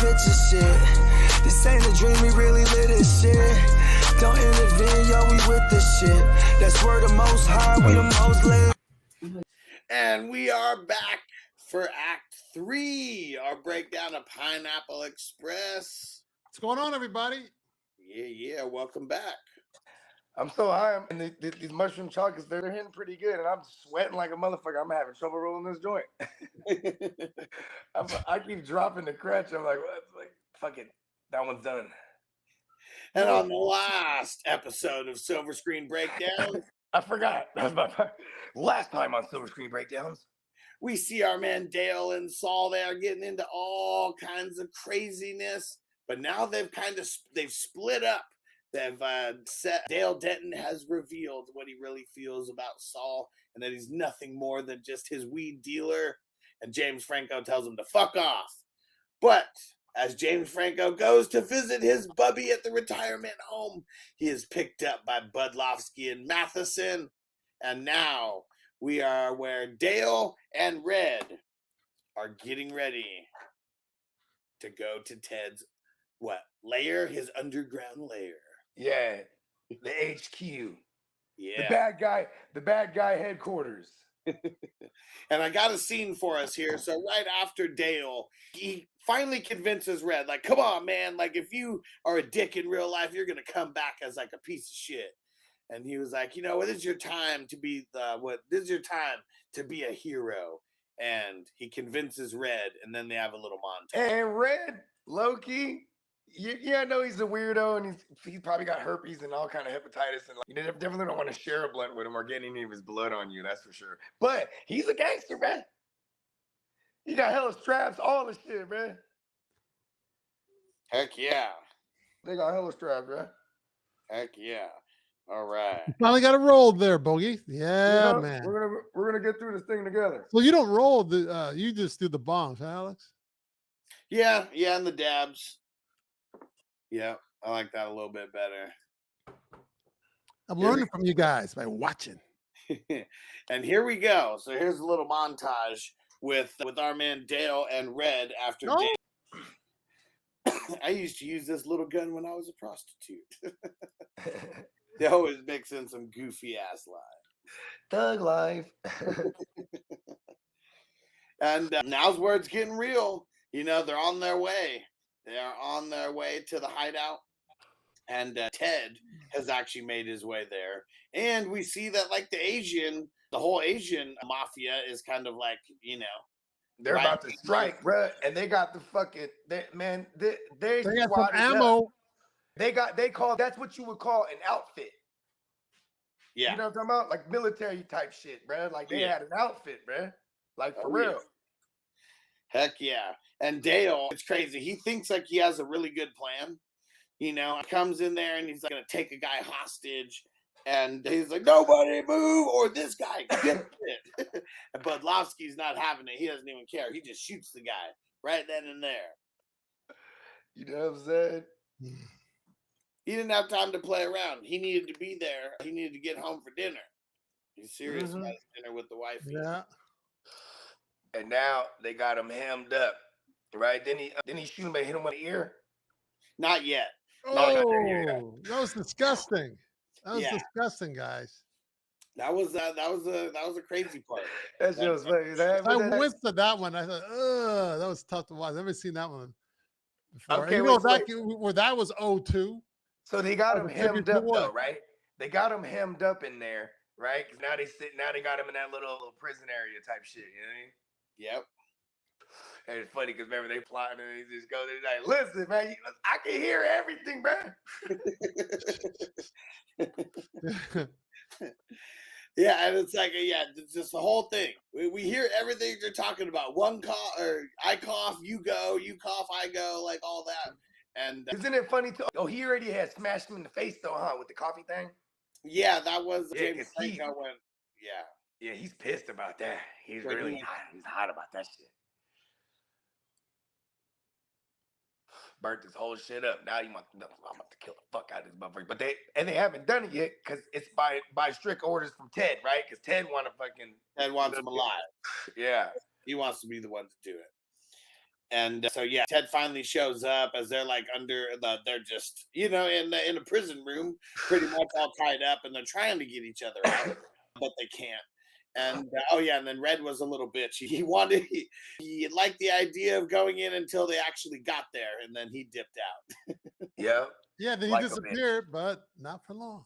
picture shit. This ain't a dream, we really live this shit. Don't intervene, yo, we with this shit. That's where the most high, we the most lit. And we are back for Act 3, our breakdown of Pineapple Express. What's going on, everybody? Yeah, welcome back. I'm so high, and these mushroom chocolates, they're hitting pretty good, and I'm sweating like a motherfucker. I'm having trouble rolling this joint. I keep dropping the crutch. I'm like, what? Like, fuck it. That one's done. And on the last episode of Silver Screen Breakdown, I forgot. That was my last time on Silver Screen Breakdowns. We see our man Dale and Saul there getting into all kinds of craziness, but now they've split up. They've Dale Denton has revealed what he really feels about Saul and that he's nothing more than just his weed dealer. And James Franco tells him to fuck off. But as James Franco goes to visit his bubby at the retirement home, he is picked up by Budlowski and Matheson. And now we are where Dale and Red are getting ready to go to Ted's lair, his underground lair. Yeah, the HQ. Yeah. The bad guy headquarters. And I got a scene for us here. So right after Dale, he finally convinces Red, like, come on, man. Like, if you are a dick in real life, you're going to come back as like a piece of shit. And he was like, you know, this is your time to be this is your time to be a hero. And he convinces Red, and then they have a little montage. And Red, Loki, I know he's a weirdo, and he's probably got herpes and all kind of hepatitis, and like, you definitely don't want to share a blunt with him or get any of his blood on you. That's for sure. But he's a gangster, man. He got hella straps, all this shit, man. Heck yeah. They got hella straps, man. Heck yeah. All right. You finally got it rolled there, Bogey. Yeah, man. We're gonna get through this thing together. Well, you don't roll you just do the bongs, huh, Alex? Yeah, and the dabs. Yeah, I like that a little bit better. I'm learning from you guys by watching. And here we go. So here's a little montage with our man Dale and Red after Dale. I used to use this little gun when I was a prostitute. They always mix in some goofy ass lines. Thug life. And now's where it's getting real. You know, they're on their way. They are on their way to the hideout. And Ted has actually made his way there. And we see that, like, the whole Asian mafia is kind of like, you know. They're about to strike, bro. And they got the fucking, they got some ammo. Up. That's what you would call an outfit. Yeah. You know what I'm talking about? Like military type shit, bro. Like they had an outfit, bro. Like for real. Yeah. Heck yeah. And Dale, it's crazy. He thinks like he has a really good plan. You know, comes in there and he's like going to take a guy hostage. And he's like, nobody move or this guy gets it. And Budlowski's not having it. He doesn't even care. He just shoots the guy right then and there. You know what I'm saying? He didn't have time to play around. He needed to be there. He needed to get home for dinner. He's serious about his dinner with the wife. Yeah. And now they got him hemmed up, right? Then he shoot him and hit him in the ear. Not yet. Oh, that was disgusting. That was disgusting, guys. That was a crazy part. That's just funny. I went to that one. I thought, that was tough to watch. I've never seen that one before. Okay, where that was 0-2. So they got him hemmed up, though, right? They got him hemmed up in there, right? Because now they got him in that little prison area type shit. You know what I mean? Yep. And it's funny because remember they plotting and he just goes there like, listen, man, I can hear everything, man. Yeah, and it's like, it's just the whole thing. We hear everything you're talking about. One cough, or I cough, you go, you cough, I go, like all that. And isn't it funny too? Oh, he already had smashed him in the face though, huh? With the coffee thing. Yeah, that was James Franco went. Yeah, he's pissed about that. He's really hot. He's hot about that shit. Burnt this whole shit up. Now I'm about to kill the fuck out of this motherfucker. But they haven't done it yet because it's by strict orders from Ted, right? Because Ted wants him alive. Yeah, he wants to be the one to do it. And so yeah, Ted finally shows up as they're like they're just in a prison room, pretty much all tied up, and they're trying to get each other out, but they can't. And oh yeah, and then Red was a little bitch. He liked the idea of going in until they actually got there, and then he dipped out. Yeah. Yeah, then he Like a bitch. disappeared, but not for long.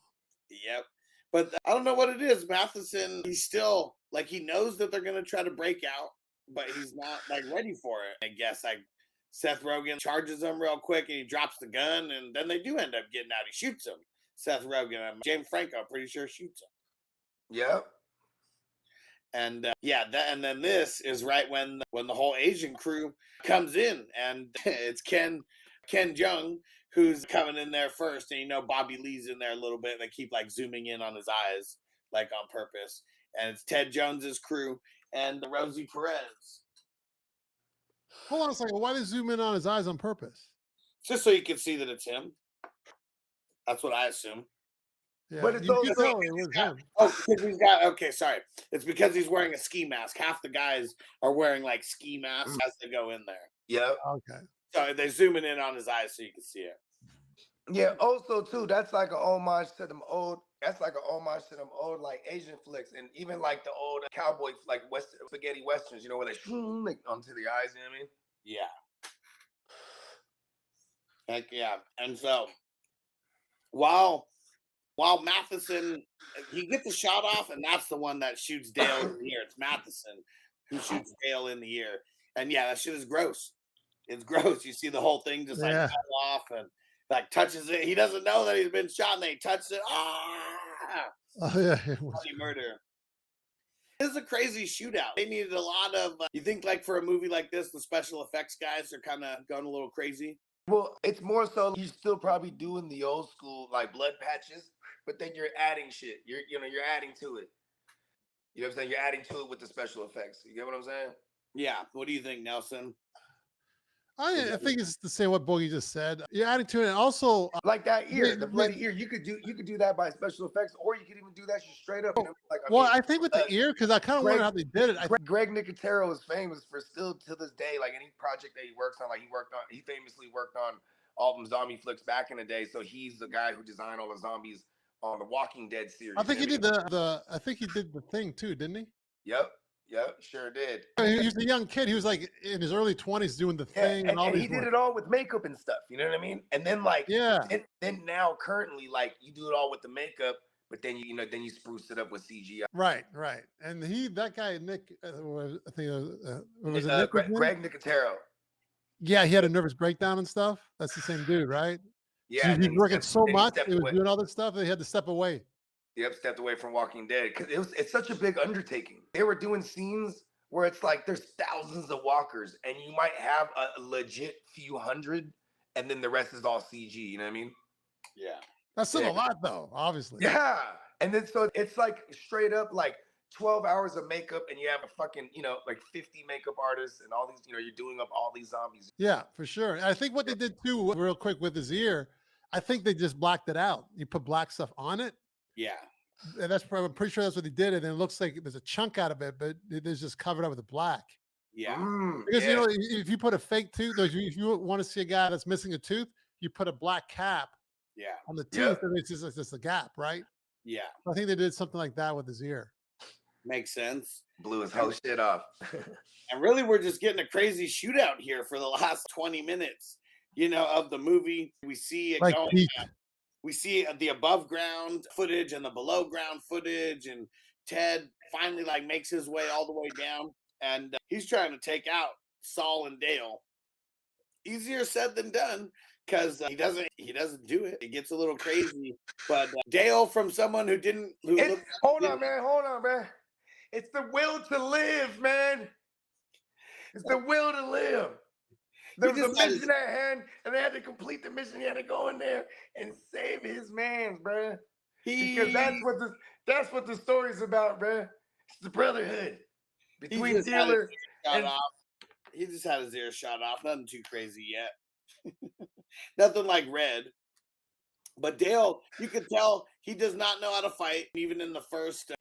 Yep. But I don't know what it is. Matheson, he's still like he knows that they're gonna try to break out, but he's not like ready for it. I guess like Seth Rogen charges him real quick and he drops the gun, and then they do end up getting out. He shoots him. Seth Rogen, James Franco, I'm pretty sure shoots him. Yep. And and then this is right when the whole Asian crew comes in, and it's Ken Jeong who's coming in there first, and Bobby Lee's in there a little bit. They keep like zooming in on his eyes, like on purpose. And it's Ted Jones's crew and Rosie Perez. Hold on a second. Why did they zoom in on his eyes on purpose? Just so you can see that it's him. That's what I assume. Yeah, But it's you also- could tell it was him. Oh, because he's got sorry. It's because he's wearing a ski mask. Half the guys are wearing like ski masks as they go in there. Yep. Okay. So they're zooming in on his eyes so you can see it. Yeah. Also, too, that's like an homage to them old. That's like an homage to them old like Asian flicks, and even like the old cowboy like spaghetti westerns. Where they like onto the eyes. You know what I mean? Yeah. Heck yeah. And so while Matheson, he gets a shot off, and that's the one that shoots Dale in the ear. It's Matheson who shoots Dale in the ear. And yeah, that shit is gross. It's gross. You see the whole thing just like fall off and like touches it. He doesn't know that he's been shot, and then he touches it. Oh yeah. Bloody murder. This is a crazy shootout. They needed a lot of. You think like for a movie like this, the special effects guys are kind of going a little crazy. Well, it's more so you're still probably doing the old school like blood patches, but then you're adding shit. You're adding to it. You know what I'm saying? You're adding to it with the special effects. You get what I'm saying? Yeah. What do you think, Nelson? I think it's the same what Boogie just said. You're adding to it, and also Like that ear, the bloody ear. You could do that by special effects, or you could even do that just straight up. I think with the ear, because I kind of wonder how they did it. Greg Nicotero is famous for still to this day, like any project that he works on. Like he famously worked on all them zombie flicks back in the day. So he's the guy who designed all the zombies on the Walking Dead series. I think he did I think he did the Thing too, didn't he? Yep, sure did. He was a young kid. He was like in his early 20s doing the Thing and all and these. he did it all with makeup and stuff. You know what I mean? And then like then now currently like you do it all with the makeup, but then then you spruce it up with CGI. Right. And that guy Nick, I think was it Nick? Greg Nicotero. Yeah, he had a nervous breakdown and stuff. That's the same dude, right? Yeah, so he was working so much. He was doing all this stuff. They had to step away. Yep, stepped away from Walking Dead because it's such a big undertaking. They were doing scenes where it's like there's thousands of walkers, and you might have a legit few hundred, and then the rest is all CG. You know what I mean? Yeah, that's still a lot, though. Obviously. Yeah, and then so it's like straight up like 12 hours of makeup, and you have a fucking like 50 makeup artists and all these. You're doing up all these zombies. Yeah, for sure. And I think what they did too, real quick with his ear, I think they just blacked it out. You put black stuff on it. Yeah. And I'm pretty sure that's what they did. And it looks like there's a chunk out of it, but it's just covered up with the black. Yeah. Because, if you put a fake tooth, if you want to see a guy that's missing a tooth, you put a black cap on the tooth, and it's just a gap, right? Yeah. I think they did something like that with his ear. Makes sense. Blew his whole shit off. And really, we're just getting a crazy shootout here for the last 20 minutes, of the movie. We see it going. We see the above ground footage and the below ground footage, and Ted finally like makes his way all the way down, and he's trying to take out Saul and Dale. Easier said than done, because he doesn't do it. It gets a little crazy, but Dale, from someone who didn't. Hold on, man. It's the will to live, man. It's the will to live. There was a mission at hand, and they had to complete the mission. He had to go in there and save his man, bro. Because that's what the story's about, bro. It's the brotherhood between dealer and. He just had his ear shot off. Nothing too crazy yet. Nothing like Red. But Dale, you could tell he does not know how to fight. Even in the first,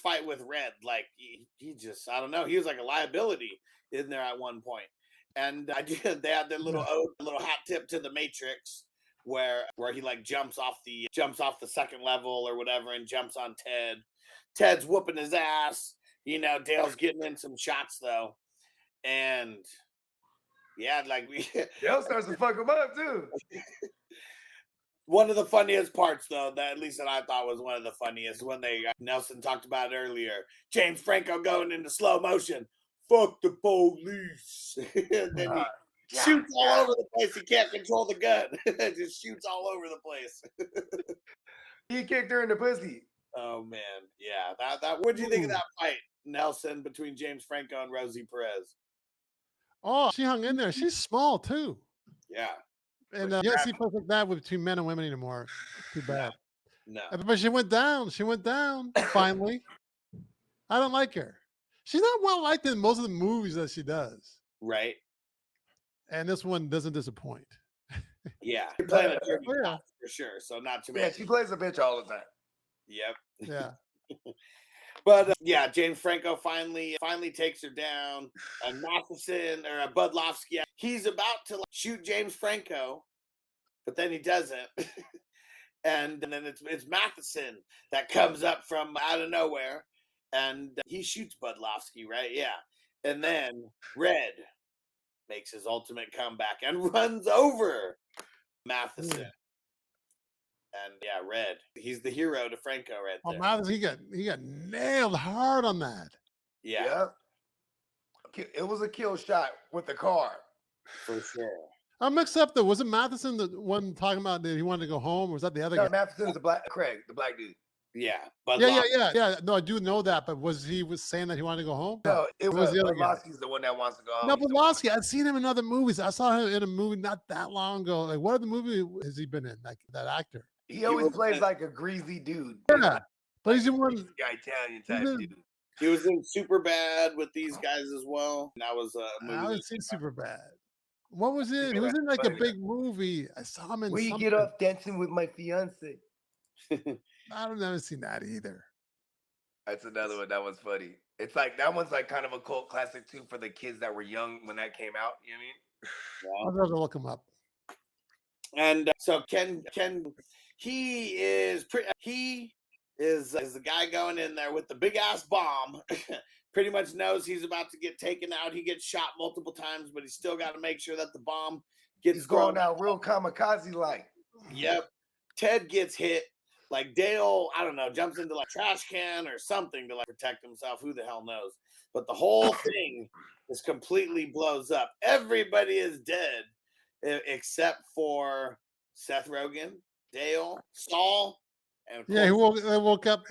fight with Red, like he just, I don't know. He was like a liability in there at one point. And they had their little hat tip to the Matrix, where he like jumps off the second level or whatever and jumps on Ted. Ted's whooping his ass. You know, Dale's getting in some shots though, and yeah, like Dale starts to fuck him up too. One of the funniest parts, though, that at least that I thought was one of the funniest, when Nelson talked about it earlier. James Franco going into slow motion. Fuck the police. And then he shoots all over the place. He can't control the gun. Just shoots all over the place. He kicked her in the pussy. Oh man, yeah. That. What do you think of that fight, Nelson, between James Franco and Rosie Perez? Oh, she hung in there. She's small too. Yeah. And you don't see folks like that with between men and women anymore. Too bad. No. But she went down. She went down finally. I don't like her. She's not well liked in most of the movies that she does. Right. And this one doesn't disappoint. Yeah. You're playing a dirty cop for sure. So not too bad. Yeah, she plays a bitch all the time. Yep. Yeah. But yeah, James Franco finally takes her down. And Matheson or Budlowski, he's about to shoot James Franco, but then he doesn't. And then it's Matheson that comes up from out of nowhere, and he shoots Budlowski, right? Yeah. And then Red makes his ultimate comeback and runs over Matheson. And yeah, Red. He's the hero to Franco right there. Oh, Matheson, he got nailed hard on that. Yeah. It was a kill shot with the car. For sure. I'm mixed up though. Wasn't Matheson the one talking about that he wanted to go home? Or was that the other guy? Matheson's the black dude. Yeah. Yeah. No, I do know that, but was saying that he wanted to go home? No, it was the other guy. Budlowski's the one that wants to go home. No, Budlowski. I've seen him in other movies. I saw him in a movie not that long ago. Like, what other movie has he been in? Like that actor. He always plays like a greasy dude. Yeah, but he's in one Italian type dude. He was in Superbad with these guys as well. And that was a movie. I haven't seen Superbad. What was it? He was in like a big movie. I saw him in. We get off dancing with my fiance. I've never seen that either. That's another one that was funny. It's like that one's like kind of a cult classic too for the kids that were young when that came out. You know what I mean? I'll have to look him up. And so Ken, he is the guy going in there with the big ass bomb. Pretty much knows he's about to get taken out. He gets shot multiple times, but he's still got to make sure that the bomb gets going out real kamikaze like. Yep. Ted gets hit. Like Dale, I don't know, jumps into like trash can or something to like protect himself. Who the hell knows? But the whole thing just completely blows up. Everybody is dead except for Seth Rogen, Dale, Saul, and yeah, he woke up.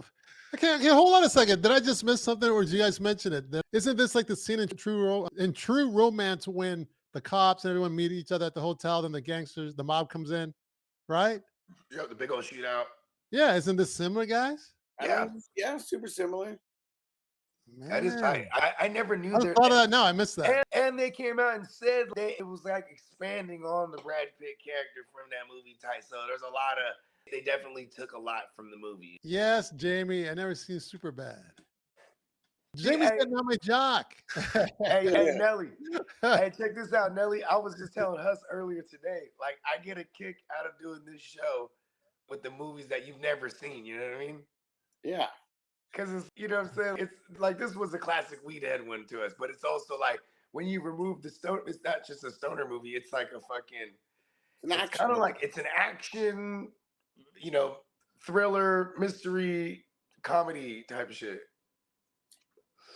Okay, hold on a second. Did I just miss something, or did you guys mention it? Isn't this like the scene in True Romance when the cops and everyone meet each other at the hotel, then the mob comes in, right? Yeah, the big old shootout. Yeah, isn't this similar, guys? Yeah, super similar. Man. That is tight. I never knew I thought of that. No, I missed that. And they came out and said it was like expanding on the Brad Pitt character from that movie type. So there's a lot of. They definitely took a lot from the movie. Yes, Jamie. I never seen Superbad. Jamie's getting on my jock. Hey, Nelly. Hey, check this out, Nelly. I was just telling Huss earlier today. Like, I get a kick out of doing this show with the movies that you've never seen. You know what I mean? Yeah. Because it's, you know what I'm saying? It's like this was a classic Weedhead one to us, but it's also like when you remove the stone, it's not just a stoner movie. It's like a fucking. It's kind of like it's an action, you know, thriller, mystery, comedy type of shit.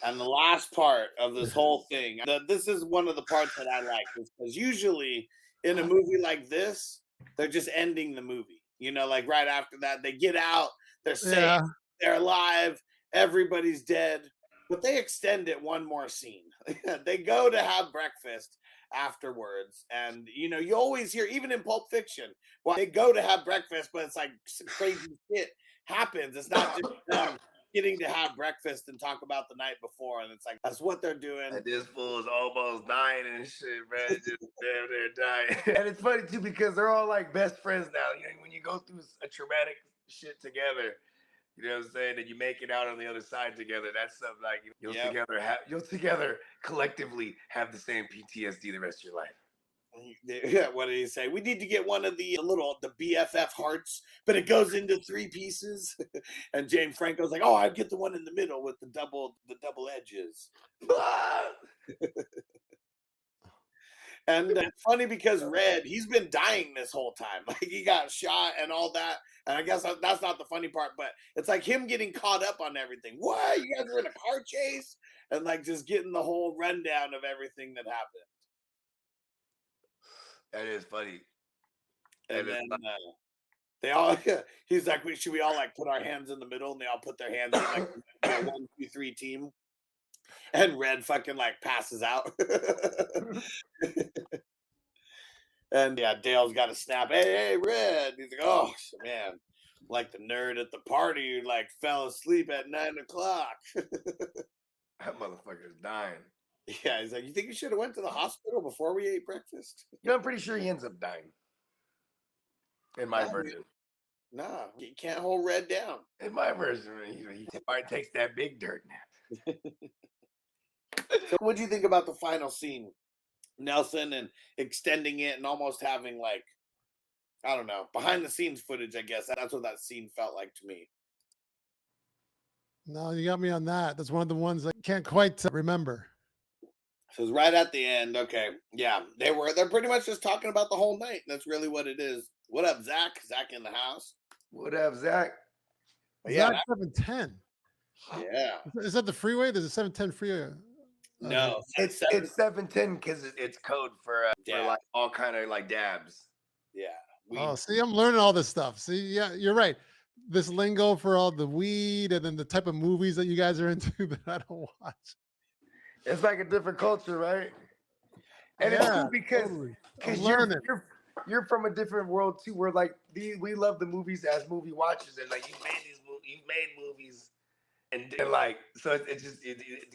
And the last part of this whole thing, this is one of the parts that I like, because usually in a movie like this, they're just ending the movie. You know, like right after that, they get out, they're safe, they're alive, everybody's dead. But they extend it one more scene. They go to have breakfast afterwards. And, you know, you always hear, even in Pulp Fiction, well, they go to have breakfast, but it's like crazy shit happens. It's not just them getting to have breakfast and talk about the night before. And it's like, that's what they're doing. And this fool is almost dying and shit, man. Just damn near dying. And it's funny, too, because they're all like best friends now. You know, when you go through a traumatic shit together, You know what I'm saying? And you make it out on the other side together. That's something like Yep. you'll together collectively have the same PTSD the rest of your life. Yeah, what did he say? We need to get one of the BFF hearts, but it goes into 3 pieces. And James Franco's like, "Oh, I'd get the one in the middle with the double edges." And it's funny because Red, he's been dying this whole time. Like he got shot and all that. And I guess that's not the funny part, but it's like him getting caught up on everything. What? You guys were in a car chase? And like just getting the whole rundown of everything that happened. That is funny. And then they all, he's like, should we all like put our hands in the middle? And they all put their hands in like 1, 2, 3 team. And Red fucking like passes out. And yeah, Dale's got to snap. Hey, Red. He's like, oh man, like the nerd at the party who like fell asleep at 9 o'clock. That motherfucker's dying. Yeah, he's like, you think you should have went to the hospital before we ate breakfast? You know, I'm pretty sure he ends up dying. In my version. Nah, you can't hold Red down. In my version, he takes that big dirt nap. So what do you think about the final scene, Nelson, and extending it and almost having like, I don't know, behind the scenes footage? I guess that's what that scene felt like to me. No, you got me on that. That's one of the ones I can't quite remember. So it's right at the end. Okay, yeah, they're pretty much just talking about the whole night. That's really what it is. What up, Zach? Zach in the house. What up, Zach? Yeah, 710. Yeah. Is that the freeway? There's a 710 freeway. No, it's 710 because it's code for like all kind of like dabs. Yeah. See, I'm learning all this stuff. See, yeah, you're right. This lingo for all the weed and then the type of movies that you guys are into that I don't watch. It's like a different culture, right? And yeah, it's cool because totally. you're from a different world too. Where like we love the movies as movie watchers, and like you've made movies, and like so it's just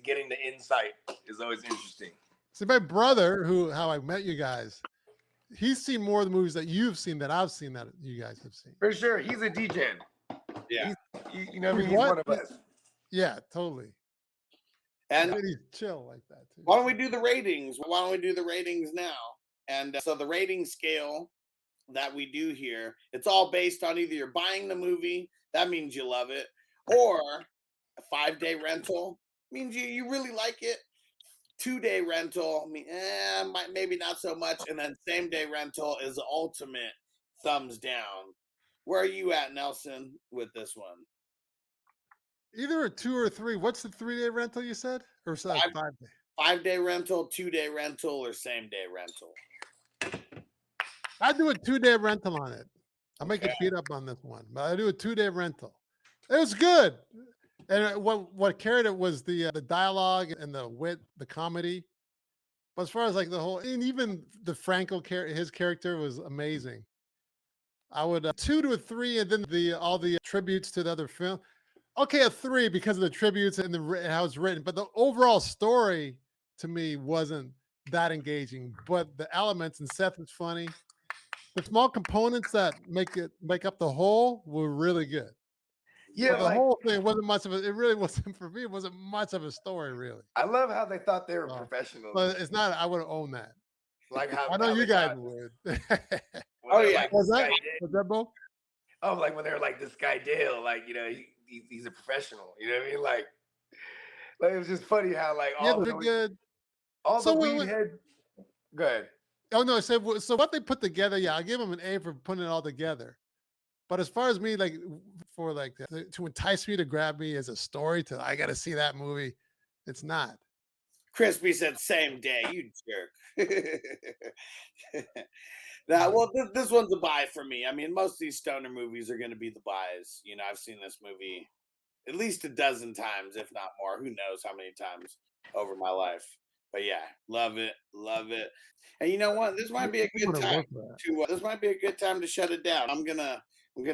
getting the insight is always interesting. See, my brother, how I met you guys, he's seen more of the movies that you've seen that I've seen that you guys have seen. For sure, he's a DJ. Yeah, you know what I mean. He's one of us. Yeah, totally. And he's chill like that too. Why don't we do the ratings? Why don't we do the ratings now? And so the rating scale that we do here, it's all based on either you're buying the movie, that means you love it, or a 5-day rental means you really like it. 2-day rental, I mean, maybe not so much. And then same-day rental is the ultimate thumbs down. Where are you at, Nelson, with this one? Either a 2 or 3. What's the 3-day rental you said? Or 5-day? 5-day rental, 2-day rental, or same-day rental? I do a 2-day rental on it. I'll make it beat up on this one, but I do a 2-day rental. It was good. And what carried it was the dialogue and the wit, the comedy. But as far as like the whole, and even the Franco his character was amazing. I would 2 to a 3, and then all the tributes to the other film. Okay, a 3 because of the tributes and how it's written. But the overall story to me wasn't that engaging. But the elements, and Seth is funny. The small components that make up the whole were really good. Yeah, but the whole thing wasn't much of it really wasn't for me. It wasn't much of a story, really. I love how they thought they were professionals. But it's not. I would own that. Like how I know you guys would. Oh yeah, was that Bo? Oh, like when they're like this guy Dale, like he's a professional. You know what I mean? Like it was just funny how like all the good. All the weed head. Good. Oh no! So what they put together, yeah, I give them an A for putting it all together. But as far as me, like for like to entice me to grab me as a story, I got to see that movie, it's not. Crispy said same day. You jerk. Well, this one's a buy for me. I mean, most of these stoner movies are going to be the buys. You know, I've seen this movie at least a dozen times, if not more. Who knows how many times over my life. But yeah, love it. And you know what? This might be a good time to shut it down. I'm gonna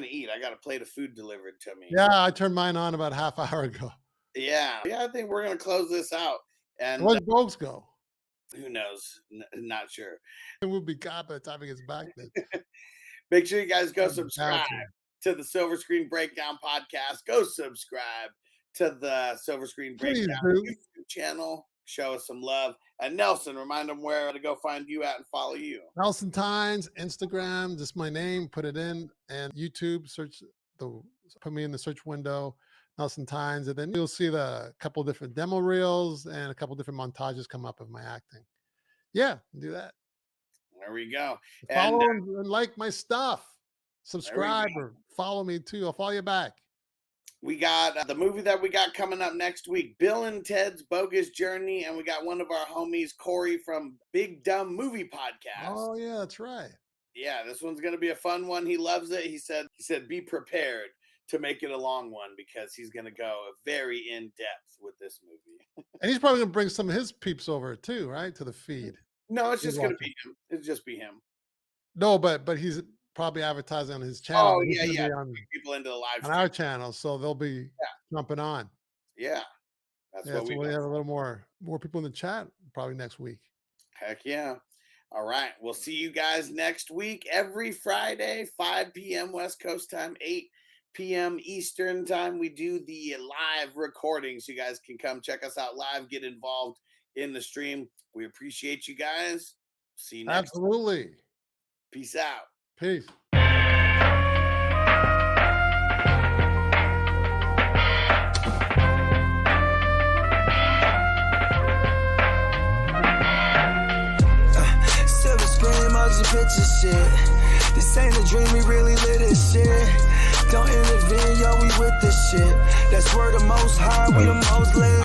eat. I got a plate of food delivered to me. Yeah, I turned mine on about a half hour ago. Yeah. I think we're gonna close this out. And where'd Bogues go? Who knows? Not sure. It will be God by the time he gets back. Then. Make sure you guys go subscribe to the Silver Screen Breakdown podcast. Go subscribe to the Silver Screen Please Breakdown do. YouTube channel. Show us some love. And Nelson, remind them where to go find you at and follow you. Nelson Tynes, Instagram, just my name, put it in, and YouTube, put me in the search window, Nelson Tynes, and then you'll see the couple different demo reels and a couple different montages come up of my acting. Yeah, do that. There we go. Follow And and like my stuff. Subscribe or follow me too. I'll follow you back. we got the movie that we got coming up next week, Bill and Ted's Bogus Journey, and we got one of our homies, Corey from Big Dumb Movie Podcast. Oh yeah, that's right. Yeah, this one's gonna be a fun one. He loves it. He said be prepared to make it a long one because he's gonna go very in depth with this movie. And he's probably gonna bring some of his peeps over too, right, to the feed. No, it's He's just gonna watching. be him. It's just be him. No, but he's probably advertising on his channel. Oh He's yeah, gonna yeah. be on People into the live on stream. our channel, so they'll be jumping on. Yeah, that's Yeah, what so we we'll have got. a little more people in the chat probably next week. Heck yeah. All right. We'll see you guys next week. Every Friday, 5 p.m. West Coast time, 8 p.m. Eastern time. We do the live recording. So you guys can come check us out live, get involved in the stream. We appreciate you guys. See you next week. Absolutely. Peace out. Peace. Silver screen, motion picture shit. This ain't a dream, we really live this shit. Don't intervene, yo, we with this shit. That's where the most high, we the most lit.